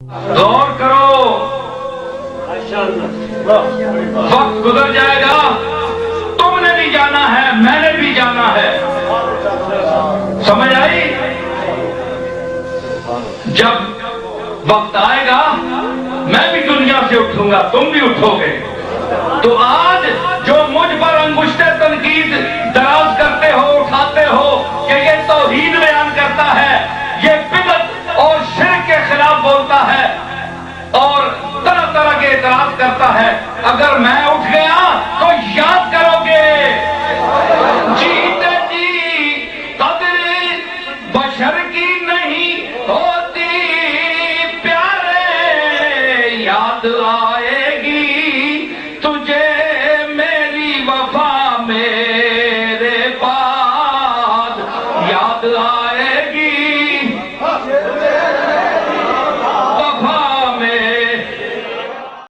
غور کرو، وقت گزر جائے گا، تم نے بھی جانا ہے، میں نے بھی جانا ہے، سمجھ آئی؟ جب وقت آئے گا میں بھی دنیا سے اٹھوں گا، تم بھی اٹھو گے۔ تو آج جو مجھ پر انگشت تنقید دراز کرتے ہو، اٹھاتے ہو کہ یہ توحید بیان کرتا ہے، یہ بدعت اور شرک کے خلاف بولتا ہے اور طرح طرح کے اعتراض کرتا ہے، اگر میں اٹھ گیا تو یاد کرو گے جیتے جی قدر بشر کی نہیں ہوتی، پیارے یاد آئے